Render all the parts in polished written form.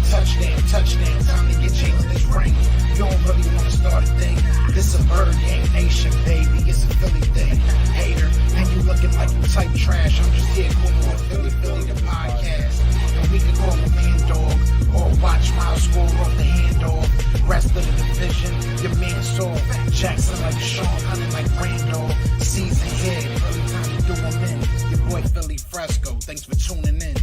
Touchdown, touchdown, time to get Jalen this ring. You don't really want to start a thing. This a Bird Gang Nation, baby. It's a Philly thing. Hater, and you looking like you type trash. I'm just here cool on Philly the podcast. And we can call a man dog or watch Miles score off the handoff. Rest of the division, your man saw Jackson like Sean, hunting like Randall. Season here, Philly time to do them in. Your boy Philly Fresco. Thanks for tuning in.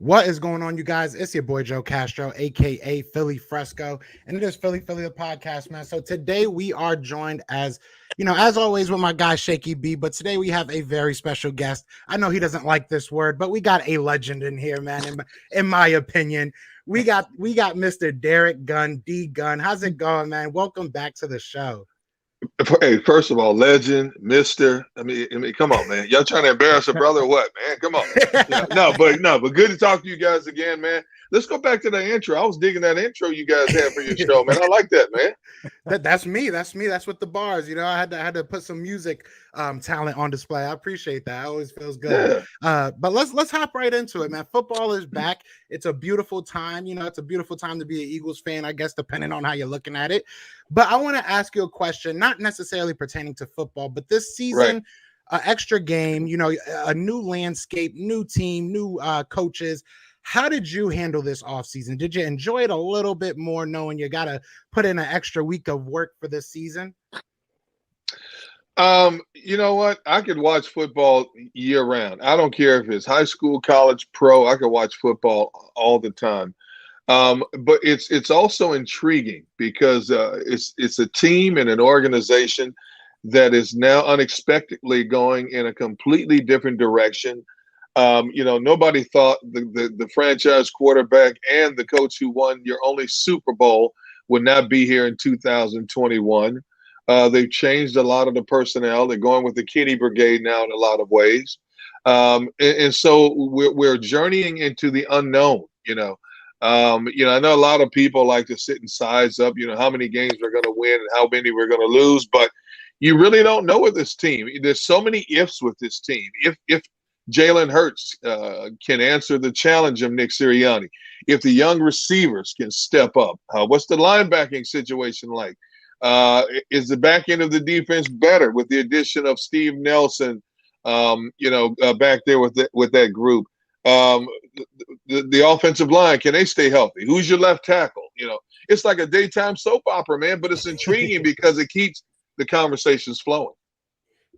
What is going on, you guys? It's your boy Joe Castro, aka Philly Fresco, and it is Philly the podcast, man. So today we are joined, as always, with my guy Shaky B. But today we have a very special guest. I know he doesn't like this word, but we got a legend in here, man. In my opinion, we got Mr. Derrick Gunn, D Gunn. How's it going, man? Welcome back to the show. Hey, first of all, legend, Mister. I mean, come on, man. Y'all trying to embarrass a brother or what, man? Come on. No, but good to talk to you guys again, man. Let's go back to the intro. I was digging that intro you guys had for your show, man. I like that, man. That's me. That's with the bars. I had to put some music talent on display. I appreciate that. It always feels good. Yeah. But let's hop right into it, man. Football is back. It's a beautiful time. It's a beautiful time to be an Eagles fan, I guess, depending on how you're looking at it. But I want to ask you a question, not necessarily pertaining to football, but this season, right. Extra game, a new landscape, new team, new coaches. How did you handle this offseason? Did you enjoy it a little bit more knowing you got to put in an extra week of work for this season? You know what? I could watch football year round. I don't care if it's high school, college, pro. I could watch football all the time. But it's also intriguing because it's a team and an organization that is now unexpectedly going in a completely different direction. Nobody thought the franchise quarterback and the coach who won your only Super Bowl would not be here in 2021. They've changed a lot of the personnel. They're going with the Kitty Brigade now in a lot of ways. And so we're journeying into the unknown, I know a lot of people like to sit and size up, how many games we're going to win and how many we're going to lose, but you really don't know with this team. There's so many ifs with this team. If Jalen Hurts can answer the challenge of Nick Sirianni, if the young receivers can step up, what's the linebacking situation like? Is the back end of the defense better with the addition of Steve Nelson, back there with that group? The offensive line, can they stay healthy? Who's your left tackle? It's like a daytime soap opera, man, but it's intriguing because it keeps the conversations flowing.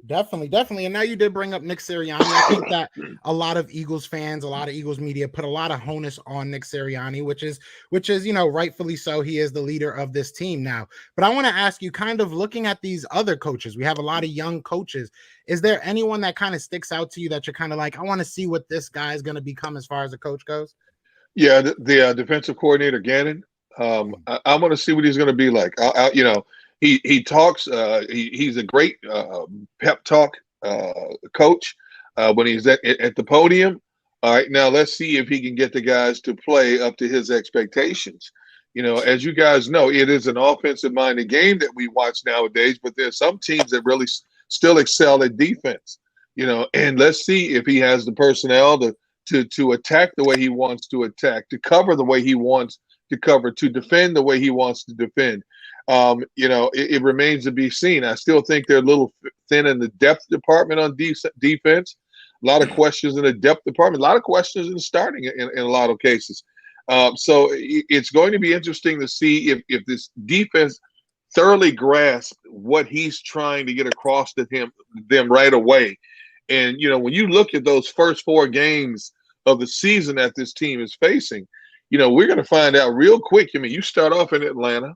Definitely. And now you did bring up Nick Sirianni. I think that a lot of Eagles fans, a lot of Eagles media put a lot of onus on Nick Sirianni, which is, rightfully so. He is the leader of this team now. But I want to ask you, kind of looking at these other coaches, we have a lot of young coaches. Is there anyone that kind of sticks out to you that you're kind of like, I want to see what this guy is going to become as far as a coach goes? Yeah, the defensive coordinator, Gannon. I want to see what he's going to be like. He talks. He's a great pep talk coach when he's at the podium. All right, now let's see if he can get the guys to play up to his expectations. As you guys know, it is an offensive-minded game that we watch nowadays, but there's some teams that really still excel at defense. And let's see if he has the personnel to attack the way he wants to attack, to cover the way he wants to cover, to defend the way he wants to defend. It remains to be seen. I still think they're a little thin in the depth department on defense. A lot of questions in the depth department, a lot of questions in the starting in a lot of cases. So it's going to be interesting to see if this defense thoroughly grasps what he's trying to get across to them right away. And, when you look at those first 4 games of the season that this team is facing, we're going to find out real quick. You start off in Atlanta.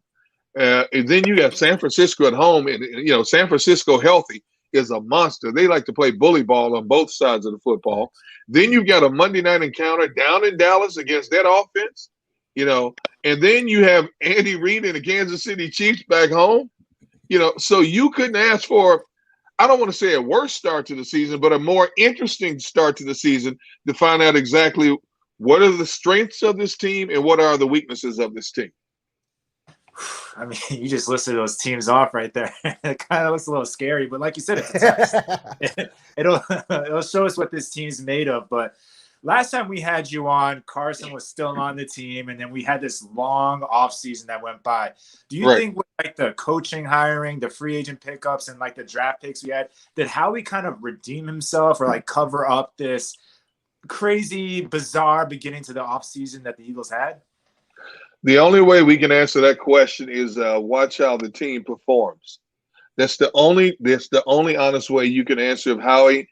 And then you have San Francisco at home, and San Francisco healthy is a monster. They like to play bully ball on both sides of the football. Then you've got a Monday night encounter down in Dallas against that offense, and then you have Andy Reid and the Kansas City Chiefs back home, So you couldn't ask for, I don't want to say a worse start to the season, but a more interesting start to the season to find out exactly what are the strengths of this team and what are the weaknesses of this team. I mean, you just listed those teams off right there. It kind of looks a little scary, but like you said, it's a test. It'll show us what this team's made of. But last time we had you on, Carson was still on the team, and then we had this long offseason that went by. Do you think with like the coaching hiring, the free agent pickups, and like the draft picks we had, that Howie kind of redeem himself or like cover up this crazy, bizarre beginning to the offseason that the Eagles had? The only way we can answer that question is watch how the team performs. That's the only honest way you can answer if Howie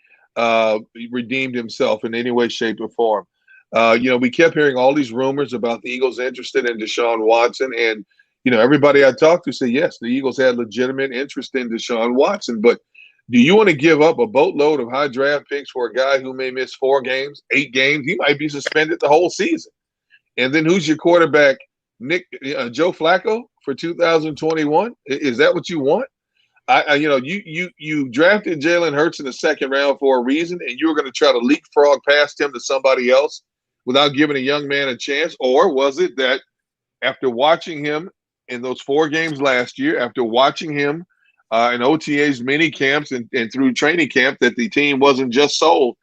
redeemed himself in any way, shape, or form. We kept hearing all these rumors about the Eagles interested in Deshaun Watson, and everybody I talked to said yes, the Eagles had legitimate interest in Deshaun Watson. But do you want to give up a boatload of high draft picks for a guy who may miss 4 games, 8 games? He might be suspended the whole season. And then who's your quarterback? Joe Flacco for 2021? Is that what you want? You drafted Jalen Hurts in the 2nd round for a reason, and you were going to try to leapfrog past him to somebody else without giving a young man a chance? Or was it that after watching him in those 4 games last year, after watching him in OTAs, mini camps, and through training camp, that the team wasn't just sold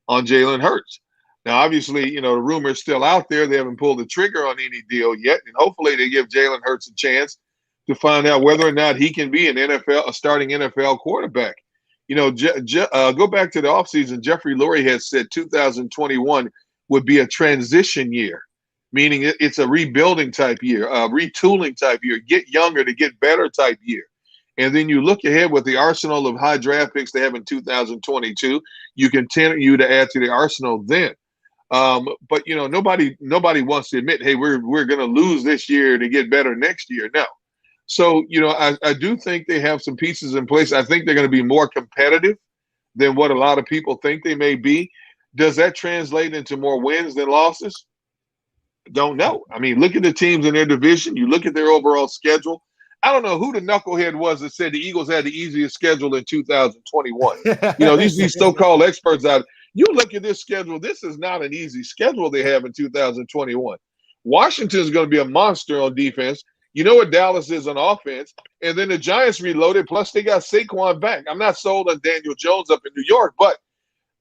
on Jalen Hurts? Now, obviously, the rumor is still out there. They haven't pulled the trigger on any deal yet, and hopefully they give Jalen Hurts a chance to find out whether or not he can be a starting NFL quarterback. Go back to the offseason. Jeffrey Lurie has said 2021 would be a transition year, meaning it's a rebuilding type year, a retooling type year, get younger to get better type year. And then you look ahead with the arsenal of high draft picks they have in 2022, you continue to add to the arsenal then. But nobody wants to admit, hey, we're going to lose this year to get better next year. No. So, I do think they have some pieces in place. I think they're going to be more competitive than what a lot of people think they may be. Does that translate into more wins than losses? Don't know. I mean, look at the teams in their division. You look at their overall schedule. I don't know who the knucklehead was that said the Eagles had the easiest schedule in 2021. These so-called experts out. You look at this schedule. This is not an easy schedule they have in 2021. Washington is going to be a monster on defense. You know what Dallas is on offense. And then the Giants reloaded, plus they got Saquon back. I'm not sold on Daniel Jones up in New York, but,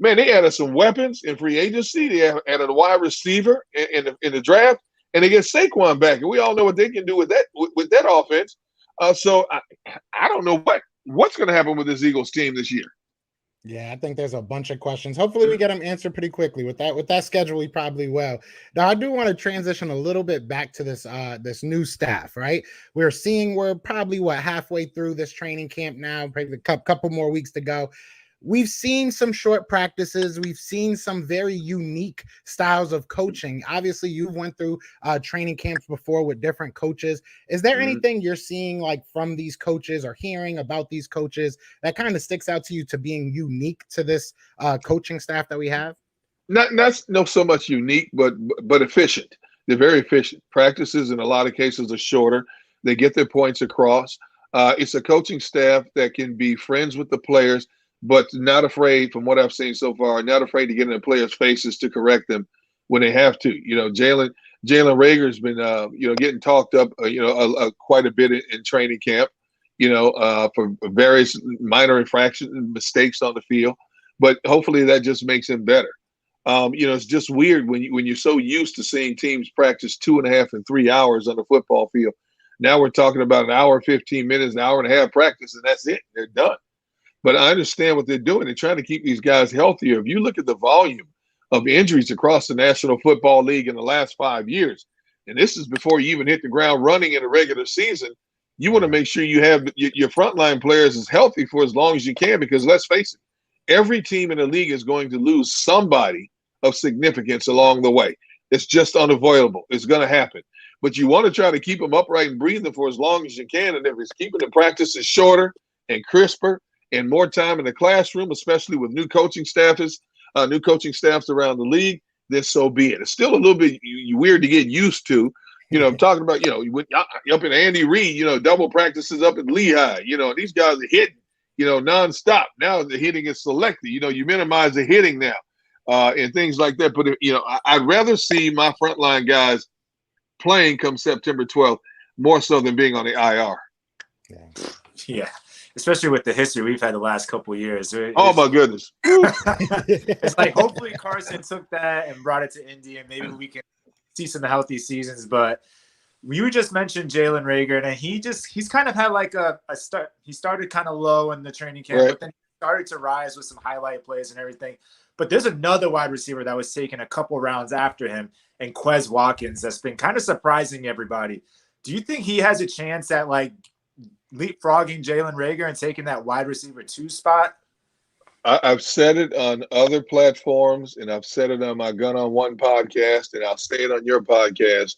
man, they added some weapons in free agency. They added a wide receiver in the draft, and they get Saquon back. And we all know what they can do with that offense. So I don't know what's going to happen with this Eagles team this year. Yeah, I think there's a bunch of questions. Hopefully we get them answered pretty quickly. With that schedule, we probably will. Now, I do want to transition a little bit back to this new staff, right? We're probably halfway through this training camp now, probably a couple more weeks to go. We've seen some short practices. We've seen some very unique styles of coaching. Obviously, you went through training camps before with different coaches. Is there anything you're seeing like from these coaches or hearing about these coaches that kind of sticks out to you to being unique to this coaching staff that we have? Not so much unique, but efficient. They're very efficient. Practices in a lot of cases are shorter. They get their points across. It's a coaching staff that can be friends with the players, but not afraid, from what I've seen so far, not afraid to get in the players' faces to correct them when they have to. Jalen Reagan has been, getting talked up, quite a bit in training camp, for various minor infractions and mistakes on the field. But hopefully that just makes him better. It's just weird when you're so used to seeing teams practice 2.5 and 3 hours on the football field. Now we're talking about an hour, 15 minutes, an hour and a half practice, and that's it. They're done. But I understand what they're doing. They're trying to keep these guys healthier. If you look at the volume of injuries across the National Football League in the last 5 years, and this is before you even hit the ground running in the regular season, you want to make sure you have your frontline players as healthy for as long as you can, because let's face it, every team in the league is going to lose somebody of significance along the way. It's just unavoidable. It's going to happen. But you want to try to keep them upright and breathing for as long as you can. And if it's keeping the practices shorter and crisper and more time in the classroom, especially with new coaching staffs around the league, then so be it. It's still a little bit weird to get used to. I'm talking about, up in Andy Reid, double practices up at Lehigh. These guys are hitting, nonstop. Now the hitting is selective. You minimize the hitting now and things like that. But, I'd rather see my frontline guys playing come September 12th more so than being on the IR. Yeah. Yeah, especially with the history we've had the last couple of years. Oh my goodness! It's like hopefully Carson took that and brought it to Indy, and maybe we can see some healthy seasons. But you just mentioned Jalen Reagan, and he's kind of had like a start. He started kind of low in the training camp, Right. but then he started to rise with some highlight plays and everything. But there's another wide receiver that was taken a couple rounds after him, and Quez Watkins, that's been kind of surprising everybody. Do you think he has a chance at like leapfrogging Jalen Reagan and taking that wide receiver 2 spot? I've said it on other platforms, and I've said it on my Gun on One podcast, and I'll say it on your podcast.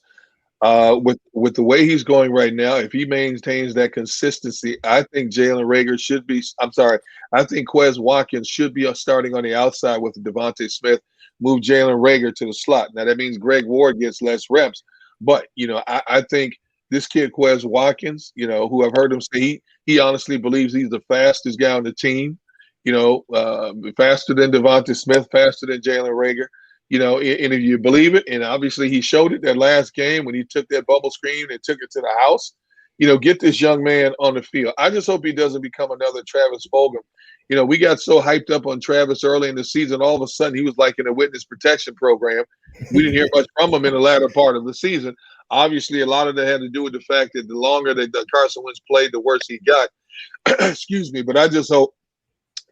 With the way he's going right now, if he maintains that consistency, I think Jalen Reagan should be. I'm sorry, I think Quez Watkins should be starting on the outside with Devontae Smith. Move Jalen Reagan to the slot. Now that means Greg Ward gets less reps, but I think this kid Quez Watkins, who I've heard him say he honestly believes he's the fastest guy on the team. Faster than Devontae Smith, faster than Jalen Reagan. And if you believe it, and obviously he showed it that last game when he took that bubble screen and took it to the house, get this young man on the field. I just hope he doesn't become another Travis Fulgham. We got so hyped up on Travis early in the season, all of a sudden he was like in a witness protection program. We didn't hear much from him in the latter part of the season. Obviously, a lot of that had to do with the fact that the longer that Carson Wentz played, the worse he got. Excuse me, but I just hope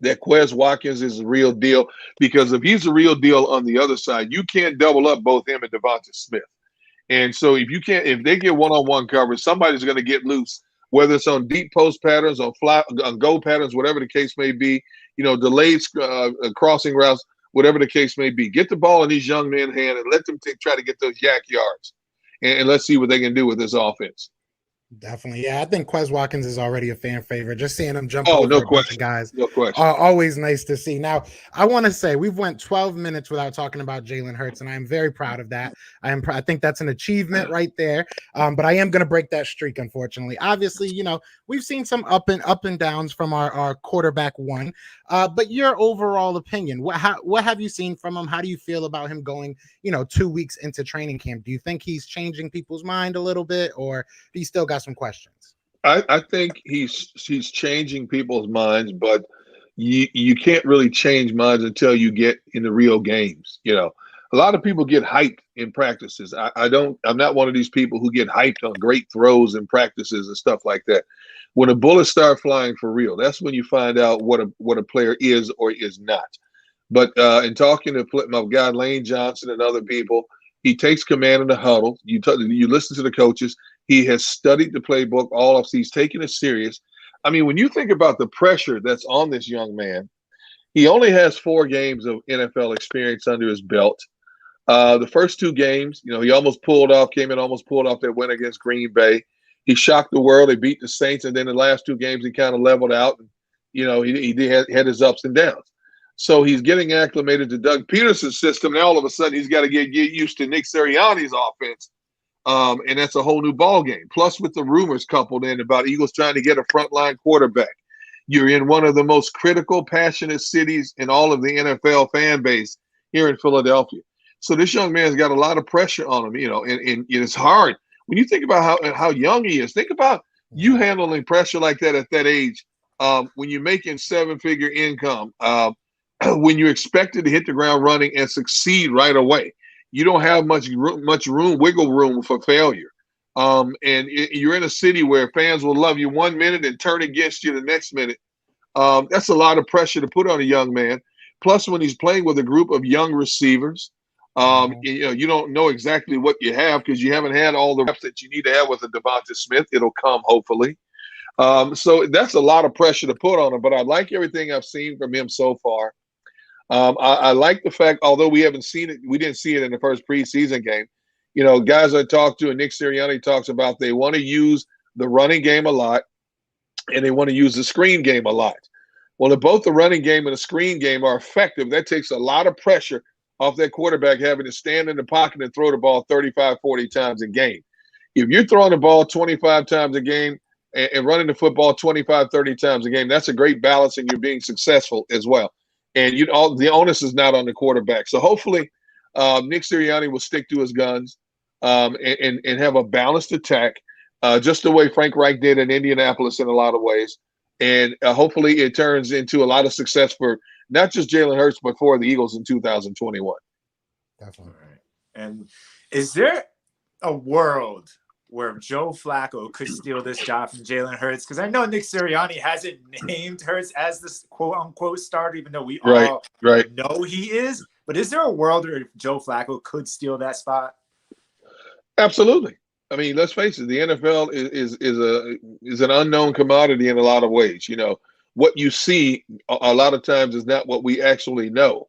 that Quez Watkins is a real deal, because if he's a real deal on the other side, you can't double up both him and Devontae Smith. And so if they get one-on-one coverage, somebody's going to get loose, whether it's on deep post patterns, on go patterns, whatever the case may be, delayed crossing routes, whatever the case may be. Get the ball in these young men's hand and let them try to get those yak yards. And let's see what they can do with this offense. Definitely. Yeah, I think Quez Watkins is already a fan favorite. Just seeing him jump over no a bunch of guys. No question. Always nice to see. Now, I want to say we've went 12 minutes without talking about Jalen Hurts, and I am very proud of that. I think that's an achievement right there. But I am going to break that streak, unfortunately. Obviously, we've seen some up and downs from our quarterback one. But your overall opinion, what have you seen from him? How do you feel about him going, 2 weeks into training camp? Do you think he's changing people's mind a little bit, or do you still got some questions? I think he's changing people's minds, but you can't really change minds until you get in the real games. A lot of people get hyped in practices. I'm not one of these people who get hyped on great throws in practices and stuff like that. When a bullet start flying for real, that's when you find out what a player is or is not. But in talking to my guy Lane Johnson and other people, he takes command in the huddle. You listen to the coaches. He has studied the playbook all of. He's taken it serious. I mean, when you think about the pressure that's on this young man, he only has 4 games of NFL experience under his belt. The first 2 games, he almost pulled off that win against Green Bay. He shocked the world. They beat the Saints, and then the last 2 games he kind of leveled out. And, he had his ups and downs. So he's getting acclimated to Doug Peterson's system. Now all of a sudden he's got to get used to Nick Sirianni's offense. And that's a whole new ball game. Plus, with the rumors coupled in about Eagles trying to get a frontline quarterback, you're in one of the most critical, passionate cities in all of the NFL fan base here in Philadelphia. So this young man's got a lot of pressure on him, and it's hard when you think about how young he is. Think about you handling pressure like that at that age, when you're making 7-figure income, when you're expected to hit the ground running and succeed right away. You don't have much wiggle room for failure. And you're in a city where fans will love you 1 minute and turn against you the next minute. That's a lot of pressure to put on a young man. Plus, when he's playing with a group of young receivers, you don't know exactly what you have because you haven't had all the reps that you need to have with a Devontae Smith. It'll come, hopefully. So that's a lot of pressure to put on him. But I like everything I've seen from him so far. I like the fact, although we didn't see it in the first preseason game. Guys I talked to, and Nick Sirianni talks about, they want to use the running game a lot, and they want to use the screen game a lot. Well, if both the running game and the screen game are effective, that takes a lot of pressure off that quarterback having to stand in the pocket and throw the ball 35, 40 times a game. If you're throwing the ball 25 times a game and running the football 25, 30 times a game, that's a great balance, and you're being successful as well. And the onus is not on the quarterback. So hopefully Nick Sirianni will stick to his guns and have a balanced attack. just the way Frank Reich did in Indianapolis in a lot of ways. And hopefully it turns into a lot of success for not just Jalen Hurts, but for the Eagles in 2021. Definitely. And is there a world where Joe Flacco could steal this job from Jalen Hurts? Because I know Nick Sirianni hasn't named Hurts as this quote-unquote starter, even though we all know he is. But is there a world where Joe Flacco could steal that spot? Absolutely. I mean, let's face it, the NFL is an unknown commodity in a lot of ways. You know, what you see a lot of times is not what we actually know.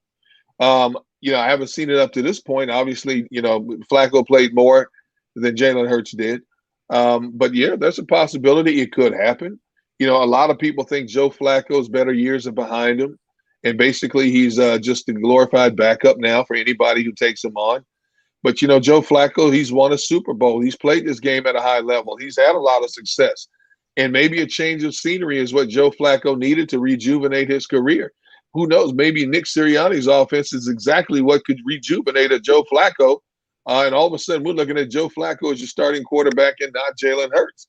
You know, I haven't seen it up to this point. Obviously, you know, Flacco played more than Jalen Hurts did. But yeah, there's a possibility it could happen. You know, a lot of people think Joe Flacco's better years are behind him. And basically he's just a glorified backup now for anybody who takes him on. But, you know, Joe Flacco, he's won a Super Bowl. He's played this game at a high level. He's had a lot of success. And maybe a change of scenery is what Joe Flacco needed to rejuvenate his career. Who knows? Maybe Nick Sirianni's offense is exactly what could rejuvenate a Joe Flacco. And all of a sudden, we're looking at Joe Flacco as your starting quarterback and not Jalen Hurts.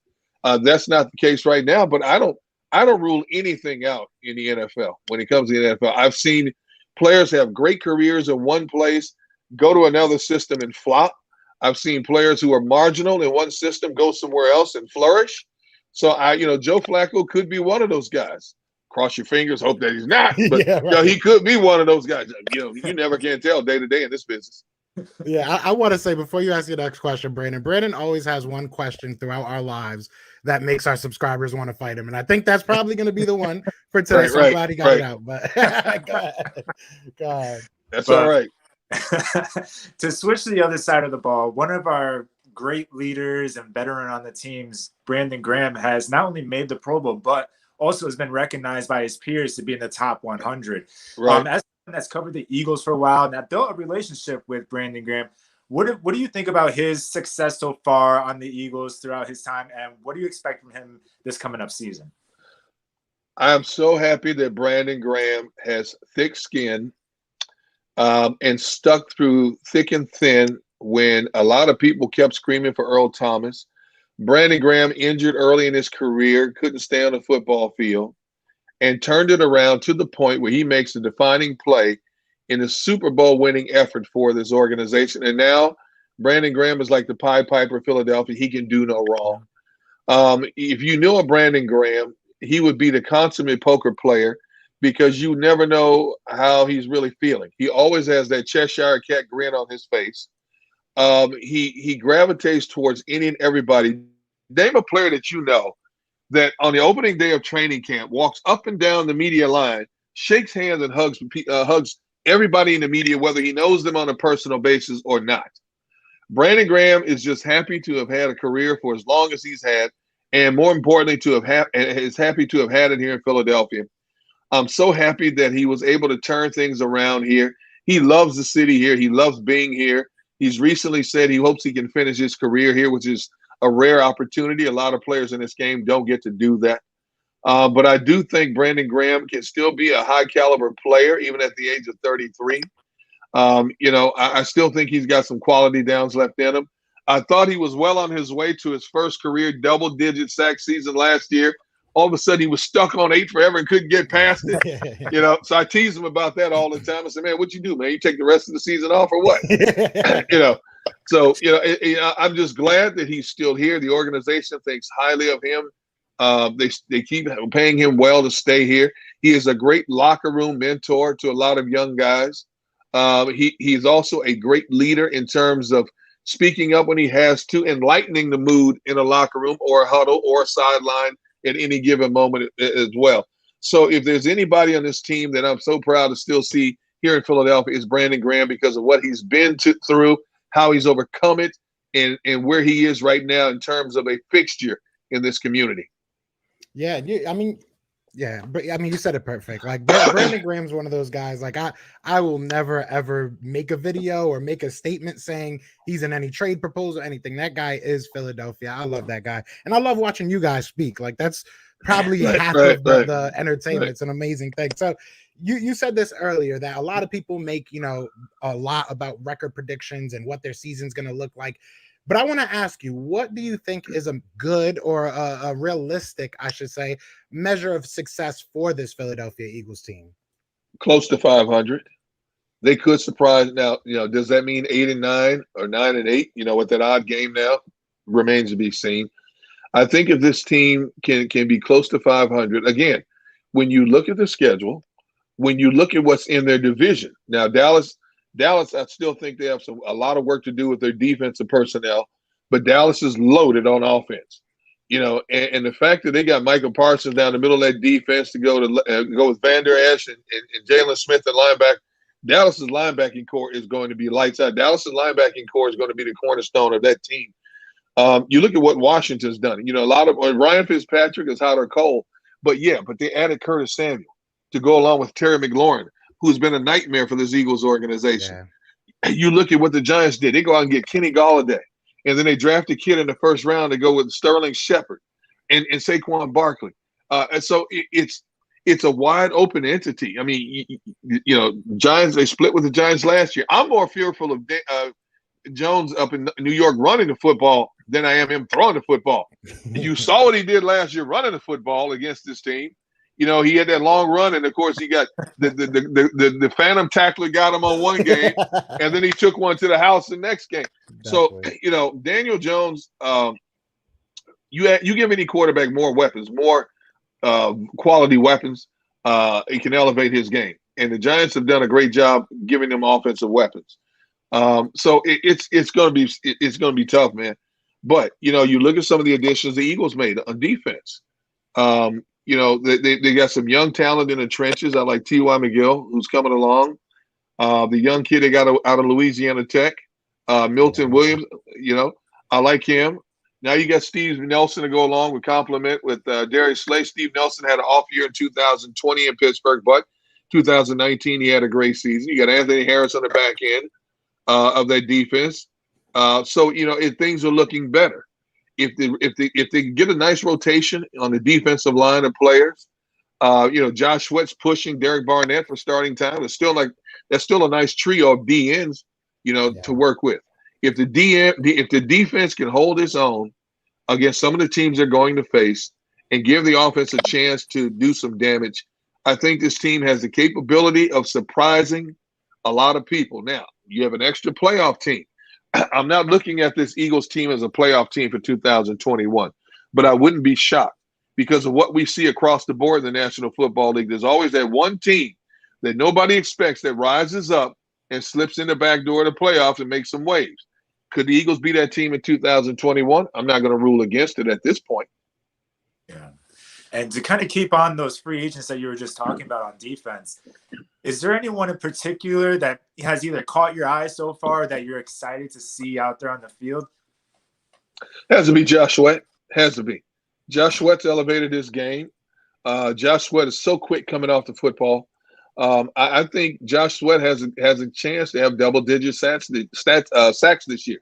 That's not the case right now. But I don't rule anything out in the NFL when it comes to the NFL. I've seen players have great careers in one place, go to another system and flop. I've seen players who are marginal in one system go somewhere else and flourish. So Joe Flacco could be one of those guys. Cross your fingers, hope that he's not. But yeah, right. You know, he could be one of those guys. You know, you never can tell day to day in this business. Yeah, I want to say before you ask your next question, Brandon always has one question throughout our lives that makes our subscribers want to fight him. And I think that's probably going to be the one for today. So I'm glad he got it out. But go ahead. That's all right. To switch to the other side of the ball, one of our great leaders and veteran on the teams, Brandon Graham, has not only made the Pro Bowl, but also has been recognized by his peers to be in the top 100. Right. As someone that's covered the Eagles for a while and that built a relationship with Brandon Graham, what do you think about his success so far on the Eagles throughout his time, and what do you expect from him this coming up season? I'm so happy that Brandon Graham has thick skin and stuck through thick and thin when a lot of people kept screaming for Earl Thomas. Brandon Graham, injured early in his career, couldn't stay on the football field, and turned it around to the point where he makes a defining play in a Super Bowl winning effort for this organization. And now Brandon Graham is like the Pied Piper of Philadelphia. He can do no wrong. If you knew a Brandon Graham, he would be the consummate poker player because you never know how he's really feeling. He always has that Cheshire Cat grin on his face. He gravitates towards any and everybody. Name a player that you know that on the opening day of training camp walks up and down the media line, shakes hands and hugs everybody in the media, whether he knows them on a personal basis or not. Brandon Graham is just happy to have had a career for as long as he's had, and more importantly, is happy to have had it here in Philadelphia. I'm so happy that he was able to turn things around here. He loves the city here. He loves being here. He's recently said he hopes he can finish his career here, which is a rare opportunity. A lot of players in this game don't get to do that. But I do think Brandon Graham can still be a high caliber player, even at the age of 33. I still think he's got some quality downs left in him. I thought he was well on his way to his first career double-digit sack season last year. All of a sudden, he was stuck on 8 forever and couldn't get past it. So I tease him about that all the time. I said, man, what you do, man? You take the rest of the season off or what? I'm just glad that he's still here. The organization thinks highly of him. They keep paying him well to stay here. He is a great locker room mentor to a lot of young guys. He's also a great leader in terms of speaking up when he has to, enlightening the mood in a locker room or a huddle or a sideline at any given moment as well. So if there's anybody on this team that I'm so proud to still see here in Philadelphia, is Brandon Graham, because of what he's been through, how he's overcome it, and where he is right now in terms of a fixture in this community. Yeah, you said it perfect. Like Brandon Graham's one of those guys. Like I will never ever make a video or make a statement saying he's in any trade proposal, anything. That guy is Philadelphia. I love that guy, and I love watching you guys speak. Like that's probably half of the entertainment. It's an amazing thing. So you said this earlier that a lot of people make a lot about record predictions and what their season's going to look like. But I want to ask you, what do you think is a good or a realistic, I should say, measure of success for this Philadelphia Eagles team? Close to 500. They could surprise. Now, does that mean 8-9 or 9-8? With that odd game now, remains to be seen. I think if this team can be close to 500, again, when you look at the schedule, when you look at what's in their division, now Dallas, I still think they have a lot of work to do with their defensive personnel, but Dallas is loaded on offense. And the fact that they got Michael Parsons down the middle of that defense to go with Van Der Esch and Jalen Smith at linebacker, Dallas's linebacking core is going to be lights out. Dallas's linebacking core is going to be the cornerstone of that team. You look at what Washington's done. A lot of Ryan Fitzpatrick is hot or cold, but they added Curtis Samuel to go along with Terry McLaurin, who's been a nightmare for this Eagles organization. Yeah. You look at what the Giants did. They go out and get Kenny Golladay, and then they draft a kid in the first round to go with Sterling Shepard and Saquon Barkley. And so it's a wide open entity. I mean, Giants, they split with the Giants last year. I'm more fearful of Jones up in New York running the football than I am him throwing the football. You saw what he did last year running the football against this team. He had that long run, and of course he got the phantom tackler got him on one game, and then he took one to the house the next game. Definitely. So Daniel Jones, you give any quarterback more weapons, more quality weapons, he can elevate his game. And the Giants have done a great job giving them offensive weapons. So it's going to be tough, man. But you look at some of the additions the Eagles made on defense. They got some young talent in the trenches. I like T.Y. McGill, who's coming along. The young kid they got out of Louisiana Tech, Milton Williams. I like him. Now you got Steve Nelson to go along with complement with Darius Slay. Steve Nelson had an off year in 2020 in Pittsburgh, but 2019 he had a great season. You got Anthony Harris on the back end of that defense. So if things are looking better. If they get a nice rotation on the defensive line of players, Josh Sweat's pushing Derek Barnett for starting time. That's still a nice trio of DNs, to work with. If the defense can hold its own against some of the teams they're going to face and give the offense a chance to do some damage, I think this team has the capability of surprising a lot of people. Now, you have an extra playoff team. I'm not looking at this Eagles team as a playoff team for 2021, but I wouldn't be shocked because of what we see across the board in the National Football League. There's always that one team that nobody expects that rises up and slips in the back door of the playoffs and makes some waves. Could the Eagles be that team in 2021? I'm not going to rule against it at this point. Yeah. And to kind of keep on those free agents that you were just talking about on defense, is there anyone in particular that has either caught your eye so far that you're excited to see out there on the field? Has to be Josh Sweat. Has to be. Josh Sweat's elevated his game. Josh Sweat is so quick coming off the football. I think Josh Sweat has a chance to have double-digit sacks this year,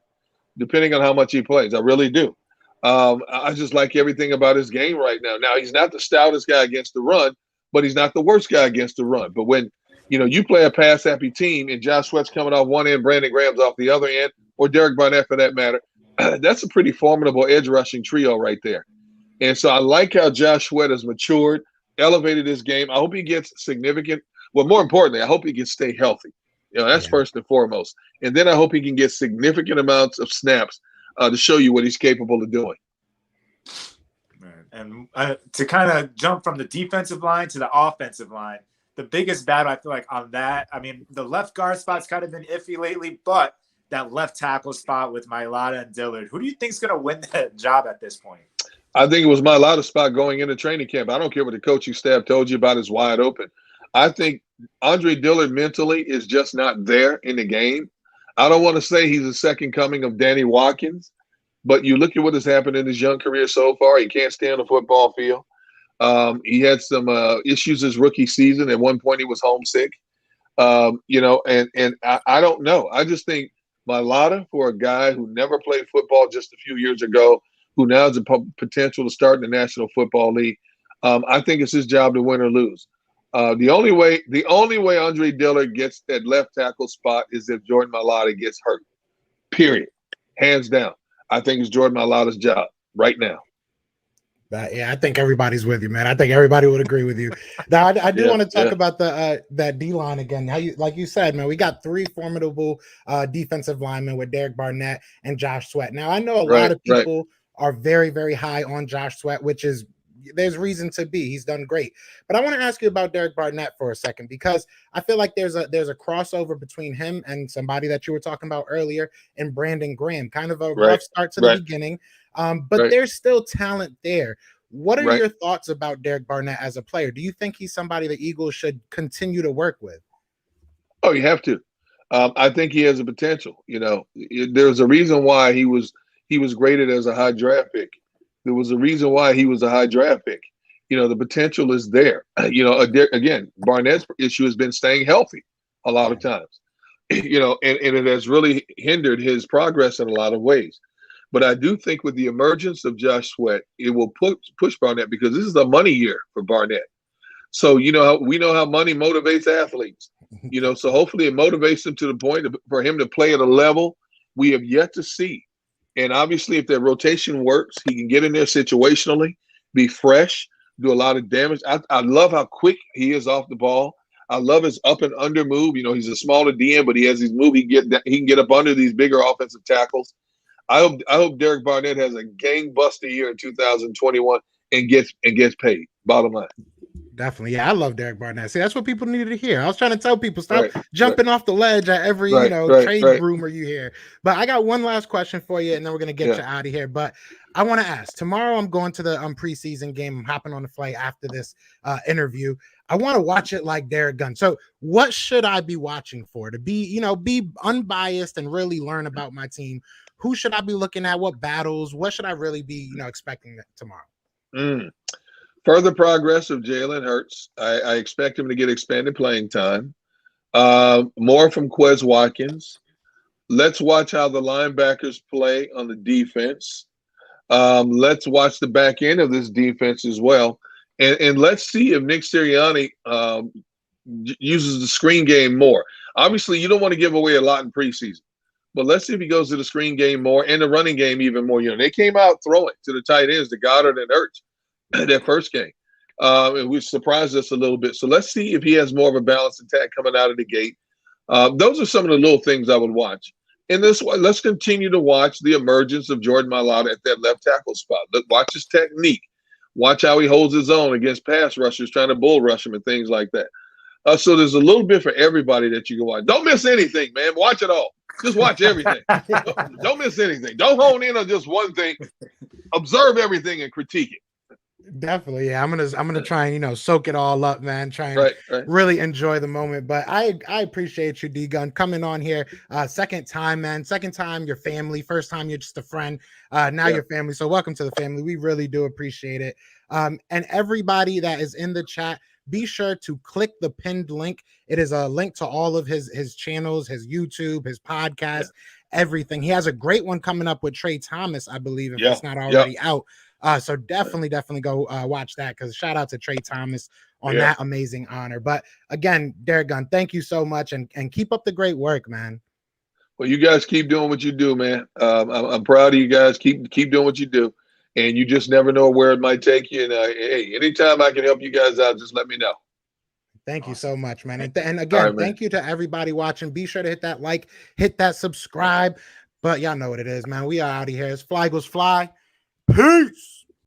depending on how much he plays. I really do. I just like everything about his game right now. Now, he's not the stoutest guy against the run, but he's not the worst guy against the run. But when you play a pass-happy team and Josh Sweat's coming off one end, Brandon Graham's off the other end, or Derek Barnett for that matter, that's a pretty formidable edge-rushing trio right there. And so I like how Josh Sweat has matured, elevated his game. I hope he gets significant – well, more importantly, I hope he can stay healthy. That's first and foremost. And then I hope he can get significant amounts of snaps to show you what he's capable of doing. And to kind of jump from the defensive line to the offensive line, the biggest battle I feel like on that, I mean, the left guard spot's kind of been iffy lately, but that left tackle spot with Mailata and Dillard, who do you think is going to win that job at this point? I think it was Mailata's spot going into training camp. I don't care what the coaching staff told you about, is wide open. I think Andre Dillard mentally is just not there in the game. I don't want to say he's the second coming of Danny Watkins, but you look at what has happened in his young career so far. He can't stay on the football field. He had some issues his rookie season. At one point, he was homesick. And I don't know. I just think Mailata, for a guy who never played football just a few years ago, who now has the potential to start in the National Football League, I think it's his job to win or lose. The only way Andre Dillard gets that left tackle spot is if Jordan Mailata gets hurt. Period. Hands down. I think it's Jordan Mailata's job right now. Yeah, I think everybody's with you, man. I think everybody would agree with you. Now, I do want to talk about the that D line again. How you, like you said, man, we got three formidable defensive linemen with Derrick Barnett and Josh Sweat. Now, I know a lot of people are very, very high on Josh Sweat, which is there's reason to be. He's done great. But I want to ask you about Derrick Barnett for a second, because I feel like there's a crossover between him and somebody that you were talking about earlier, and Brandon Graham. Kind of a rough start to the beginning. But there's still talent there. What are your thoughts about Derrick Barnett as a player? Do you think he's somebody the Eagles should continue to work with? Oh, you have to. I think he has a potential. You know, there's a reason why he was graded as a high draft pick. There was a reason why he was a high draft pick. You know, the potential is there. You know, again, Barnett's issue has been staying healthy a lot of times. You know, and it has really hindered his progress in a lot of ways. But I do think with the emergence of Josh Sweat, it will push Barnett, because this is a money year for Barnett. So, you know, we know how money motivates athletes, you know, so hopefully it motivates him to the point for him to play at a level we have yet to see. And obviously, if that rotation works, he can get in there situationally, be fresh, do a lot of damage. I love how quick he is off the ball. I love his up and under move. You know, he's a smaller DM, but he has these moves. He can get up under these bigger offensive tackles. I hope Derrick Barnett has a gangbuster year in 2021 and gets paid. Bottom line. Definitely. Yeah, I love Derrick Barnett. See, that's what people needed to hear. I was trying to tell people, stop jumping off the ledge at every trade rumor you hear. But I got one last question for you, and then we're gonna get you out of here. But I want to ask, tomorrow I'm going to the preseason game. I'm hopping on the flight after this interview. I want to watch it like Derrick Gunn. So what should I be watching for to be unbiased and really learn about my team? Who should I be looking at? What battles? What should I really be, expecting tomorrow? Further progress of Jalen Hurts. I expect him to get expanded playing time. More from Quez Watkins. Let's watch how the linebackers play on the defense. Let's watch the back end of this defense as well. And let's see if Nick Sirianni uses the screen game more. Obviously, you don't want to give away a lot in preseason. But let's see if he goes to the screen game more and the running game even more. You know, they came out throwing to the tight ends, to Goddard and Ertz, that first game, which surprised us a little bit. So let's see if he has more of a balanced attack coming out of the gate. Those are some of the little things I would watch. And let's continue to watch the emergence of Jordan Mailata at that left tackle spot. Watch his technique. Watch how he holds his own against pass rushers, trying to bull rush him and things like that. So there's a little bit for everybody that you can watch. Don't miss anything, man. Watch it all. Just watch everything. Don't miss anything. Don't hone in on just one thing. Observe everything and critique it. Definitely, yeah. I'm gonna try and soak it all up, man. Try and really enjoy the moment. But I appreciate you, D Gun, coming on here. Second time, man. Second time, your family. First time, you're just a friend. Now you're family. So welcome to the family. We really do appreciate it. And everybody that is in the chat, be sure to click the pinned link. It is a link to all of his channels, his YouTube, his podcast, everything. He has a great one coming up with Trey Thomas, I believe, if it's not already out. So definitely go watch that, because shout out to Trey Thomas on that amazing honor. But again, Derrick Gunn, thank you so much, and keep up the great work, man. Well, you guys keep doing what you do, man. I'm proud of you guys. Keep doing what you do. And you just never know where it might take you. And hey, anytime I can help you guys out, just let me know. Thank you so much, man. And again, thank you to everybody watching. Be sure to hit that like, hit that subscribe. But y'all know what it is, man. We are out of here. It's Fly Goes Fly. Peace.